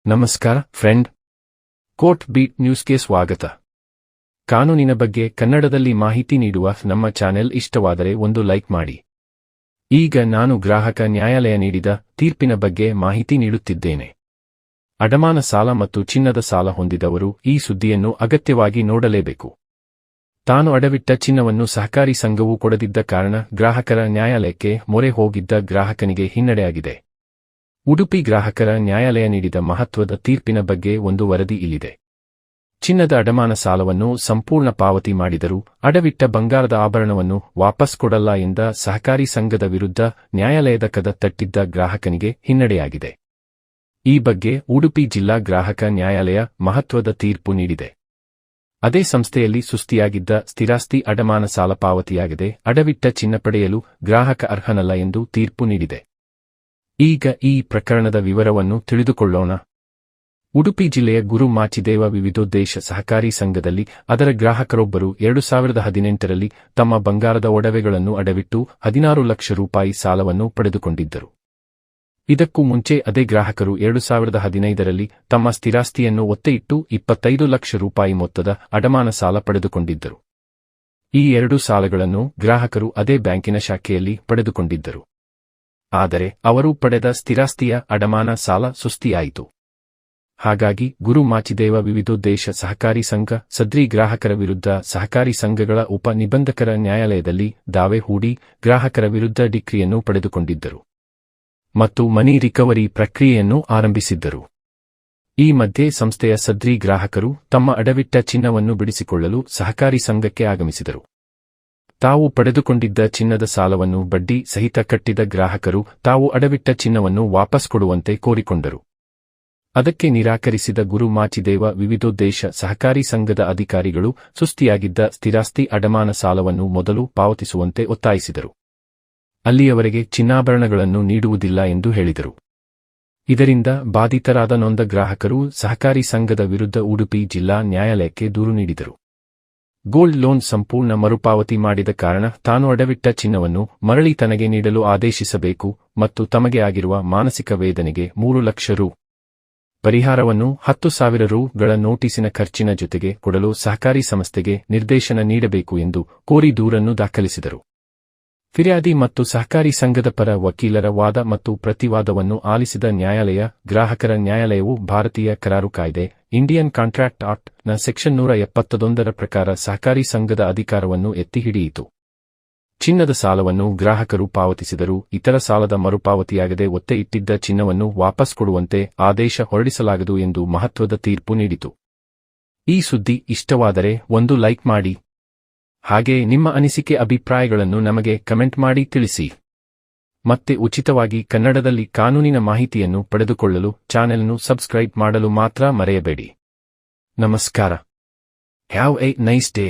ನಮಸ್ಕಾರ friend. Court beet ನ್ಯೂಸ್ಗೆ ಸ್ವಾಗತ. ಕಾನೂನಿನ ಬಗ್ಗೆ ಕನ್ನಡದಲ್ಲಿ ಮಾಹಿತಿ ನೀಡುವ ನಮ್ಮ ಚಾನೆಲ್ ಇಷ್ಟವಾದರೆ ಒಂದು ಲೈಕ್ ಮಾಡಿ. ಈಗ ನಾನು ಗ್ರಾಹಕ ನ್ಯಾಯಾಲಯ ನೀಡಿದ ತೀರ್ಪಿನ ಬಗ್ಗೆ ಮಾಹಿತಿ ನೀಡುತ್ತಿದ್ದೇನೆ. ಅಡಮಾನ ಸಾಲ ಮತ್ತು ಚಿನ್ನದ ಸಾಲ ಹೊಂದಿದವರು ಈ ಸುದ್ದಿಯನ್ನು ಅಗತ್ಯವಾಗಿ ನೋಡಲೇಬೇಕು. ತಾನು ಅಡವಿಟ್ಟ ಚಿನ್ನವನ್ನು ಸಹಕಾರಿ ಸಂಘವು ಕೊಡದಿದ್ದ ಕಾರಣ ಗ್ರಾಹಕರ ನ್ಯಾಯಾಲಯಕ್ಕೆ ಮೊರೆ ಹೋಗಿದ್ದ ಗ್ರಾಹಕನಿಗೆ ಹಿನ್ನಡೆಯಾಗಿದೆ. ಉಡುಪಿ ಗ್ರಾಹಕರ ನ್ಯಾಯಾಲಯ ನೀಡಿದ ಮಹತ್ವದ ತೀರ್ಪಿನ ಬಗ್ಗೆ ಒಂದು ವರದಿ ಇಲ್ಲಿದೆ. ಚಿನ್ನದ ಅಡಮಾನ ಸಾಲವನ್ನು ಸಂಪೂರ್ಣ ಪಾವತಿ ಮಾಡಿದರೂ ಅಡವಿಟ್ಟ ಬಂಗಾರದ ಆಭರಣವನ್ನು ವಾಪಸ್ ಕೊಡಲ್ಲ ಎಂದ ಸಹಕಾರಿ ಸಂಘದ ವಿರುದ್ಧ ನ್ಯಾಯಾಲಯದ ಕದ ತಟ್ಟಿದ್ದ ಗ್ರಾಹಕನಿಗೆ ಹಿನ್ನಡೆಯಾಗಿದೆ. ಈ ಬಗ್ಗೆ ಉಡುಪಿ ಜಿಲ್ಲಾ ಗ್ರಾಹಕ ನ್ಯಾಯಾಲಯ ಮಹತ್ವದ ತೀರ್ಪು ನೀಡಿದೆ. ಅದೇ ಸಂಸ್ಥೆಯಲ್ಲಿ ಸುಸ್ತಿಯಾಗಿದ್ದ ಸ್ಥಿರಾಸ್ತಿ ಅಡಮಾನ ಸಾಲ ಪಾವತಿಯಾಗದೆ ಅಡವಿಟ್ಟ ಚಿನ್ನ ಪಡೆಯಲು ಗ್ರಾಹಕ ಅರ್ಹನಲ್ಲ ಎಂದು ತೀರ್ಪು ನೀಡಿದೆ. ಈಗ ಈ ಪ್ರಕರಣದ ವಿವರವನ್ನು ತಿಳಿದುಕೊಳ್ಳೋಣ. ಉಡುಪಿ ಜಿಲ್ಲೆಯ ಗುರು ಮಾಚಿದೇವ ವಿವಿಧೋದ್ದೇಶ ಸಹಕಾರಿ ಸಂಘದಲ್ಲಿ ಅದರ ಗ್ರಾಹಕರೊಬ್ಬರು 2018ರಲ್ಲಿ ತಮ್ಮ ಬಂಗಾರದ ಒಡವೆಗಳನ್ನು ಅಡವಿಟ್ಟು 16 ಲಕ್ಷ ರೂಪಾಯಿ ಸಾಲವನ್ನು ಪಡೆದುಕೊಂಡಿದ್ದರು. ಇದಕ್ಕೂ ಮುಂಚೆ ಅದೇ ಗ್ರಾಹಕರು 2015ರಲ್ಲಿ ತಮ್ಮ ಸ್ಥಿರಾಸ್ತಿಯನ್ನು ಒತ್ತೆ ಇಟ್ಟು 25 ಲಕ್ಷ ರೂಪಾಯಿ ಮೊತ್ತದ ಅಡಮಾನ ಸಾಲ ಪಡೆದುಕೊಂಡಿದ್ದರು. ಈ ಎರಡೂ ಸಾಲಗಳನ್ನು ಗ್ರಾಹಕರು ಅದೇ ಬ್ಯಾಂಕಿನ ಶಾಖೆಯಲ್ಲಿ ಪಡೆದುಕೊಂಡಿದ್ದರು. ಆದರೆ ಅವರು ಪಡೆದ ಸ್ಥಿರಾಸ್ತಿಯ ಅಡಮಾನ ಸಾಲ ಸುಸ್ತಿಯಾಯಿತು. ಹಾಗಾಗಿ ಗುರು ಮಾಚಿದೇವ ವಿವಿಧೋದ್ದೇಶ ಸಹಕಾರಿ ಸಂಘ ಸದ್ರಿ ಗ್ರಾಹಕರ ವಿರುದ್ಧ ಸಹಕಾರಿ ಸಂಘಗಳ ಉಪ ನಿಬಂಧಕರ ನ್ಯಾಯಾಲಯದಲ್ಲಿ ದಾವೆ ಹೂಡಿ ಗ್ರಾಹಕರ ವಿರುದ್ಧ ಡಿಕ್ರಿಯನ್ನು ಪಡೆದುಕೊಂಡಿದ್ದರು ಮತ್ತು ಮನಿ ರಿಕವರಿ ಪ್ರಕ್ರಿಯೆಯನ್ನು ಆರಂಭಿಸಿದ್ದರು. ಈ ಮಧ್ಯೆ ಸಂಸ್ಥೆಯ ಸದ್ರಿ ಗ್ರಾಹಕರು ತಮ್ಮ ಅಡವಿಟ್ಟ ಚಿನ್ನವನ್ನು ಬಿಡಿಸಿಕೊಳ್ಳಲು ಸಹಕಾರಿ ಸಂಘಕ್ಕೆ ಆಗಮಿಸಿದರು. ತಾವು ಪಡೆದುಕೊಂಡಿದ್ದ ಚಿನ್ನದ ಸಾಲವನ್ನು ಬಡ್ಡಿ ಸಹಿತ ಕಟ್ಟಿದ ಗ್ರಾಹಕರು ತಾವು ಅಡವಿಟ್ಟ ಚಿನ್ನವನ್ನು ವಾಪಸ್ ಕೊಡುವಂತೆ ಕೋರಿಕೊಂಡರು. ಅದಕ್ಕೆ ನಿರಾಕರಿಸಿದ ಗುರು ಮಾಚಿದೇವ ವಿವಿಧೋದ್ದೇಶ ಸಹಕಾರಿ ಸಂಘದ ಅಧಿಕಾರಿಗಳು ಸುಸ್ತಿಯಾಗಿದ್ದ ಸ್ಥಿರಾಸ್ತಿ ಅಡಮಾನ ಸಾಲವನ್ನು ಮೊದಲು ಪಾವತಿಸುವಂತೆ ಒತ್ತಾಯಿಸಿದರು. ಅಲ್ಲಿಯವರೆಗೆ ಚಿನ್ನಾಭರಣಗಳನ್ನು ನೀಡುವುದಿಲ್ಲ ಎಂದು ಹೇಳಿದರು. ಇದರಿಂದ ಬಾಧಿತರಾದ ನೊಂದ ಗ್ರಾಹಕರು ಸಹಕಾರಿ ಸಂಘದ ವಿರುದ್ಧ ಉಡುಪಿ ಜಿಲ್ಲಾ ನ್ಯಾಯಾಲಯಕ್ಕೆ ದೂರು ನೀಡಿದರು. ಗೋಲ್ಡ್ ಲೋನ್ ಸಂಪೂರ್ಣ ಮರುಪಾವತಿ ಮಾಡಿದ ಕಾರಣ ತಾನು ಅಡವಿಟ್ಟ ಚಿನ್ನವನ್ನು ಮರಳಿ ತನಗೆ ನೀಡಲು ಆದೇಶಿಸಬೇಕು ಮತ್ತು ತಮಗೆ ಆಗಿರುವ ಮಾನಸಿಕ ವೇದನೆಗೆ 3 ಲಕ್ಷ ರು ಪರಿಹಾರವನ್ನು 10,000 ರುಗಳ ನೋಟಿಸಿನ ಖರ್ಚಿನ ಜೊತೆಗೆ ಕೊಡಲು ಸಹಕಾರಿ ಸಂಸ್ಥೆಗೆ ನಿರ್ದೇಶನ ನೀಡಬೇಕು ಎಂದು ಕೋರಿ ದೂರನ್ನು ದಾಖಲಿಸಿದರು. ಫಿರ್ಯಾದಿ ಮತ್ತು ಸಹಕಾರಿ ಸಂಘದ ಪರ ವಕೀಲರ ವಾದ ಮತ್ತು ಪ್ರತಿವಾದವನ್ನು ಆಲಿಸಿದ ನ್ಯಾಯಾಲಯ ಗ್ರಾಹಕರ ನ್ಯಾಯಾಲಯವು ಭಾರತೀಯ ಕರಾರು ಕಾಯ್ದೆ ಇಂಡಿಯನ್ ಕಾಂಟ್ರಾಕ್ಟ್ ಆಕ್ಟ್ ನ ಸೆಕ್ಷನ್ 171ರ ಪ್ರಕಾರ ಸಹಕಾರಿ ಸಂಘದ ಅಧಿಕಾರವನ್ನು ಎತ್ತಿ ಹಿಡಿಯಿತು. ಚಿನ್ನದ ಸಾಲವನ್ನು ಗ್ರಾಹಕರು ಪಾವತಿಸಿದರೂ ಇತರ ಸಾಲದ ಮರುಪಾವತಿಯಾಗದೆ ಒತ್ತೆ ಇಟ್ಟಿದ್ದ ಚಿನ್ನವನ್ನು ವಾಪಸ್ ಕೊಡುವಂತೆ ಆದೇಶ ಹೊರಡಿಸಲಾಗದು ಎಂದು ಮಹತ್ವದ ತೀರ್ಪು ನೀಡಿತು. ಈ ಸುದ್ದಿ ಇಷ್ಟವಾದರೆ ಒಂದು ಲೈಕ್ ಮಾಡಿ. ಹಾಗೆ ನಿಮ್ಮ ಅನಿಸಿಕೆ ಅಭಿಪ್ರಾಯಗಳನ್ನು ನಮಗೆ ಕಮೆಂಟ್ ಮಾಡಿ ತಿಳಿಸಿ. ಮತ್ತೆ ಉಚಿತವಾಗಿ ಕನ್ನಡದಲ್ಲಿ ಕಾನೂನಿನ ಮಾಹಿತಿಯನ್ನು ಪಡೆದುಕೊಳ್ಳಲು ಚಾನೆಲ್ನ್ನು ಸಬ್ಸ್ಕ್ರೈಬ್ ಮಾಡಲು ಮಾತ್ರ ಮರೆಯಬೇಡಿ. ನಮಸ್ಕಾರ. Have A nice day.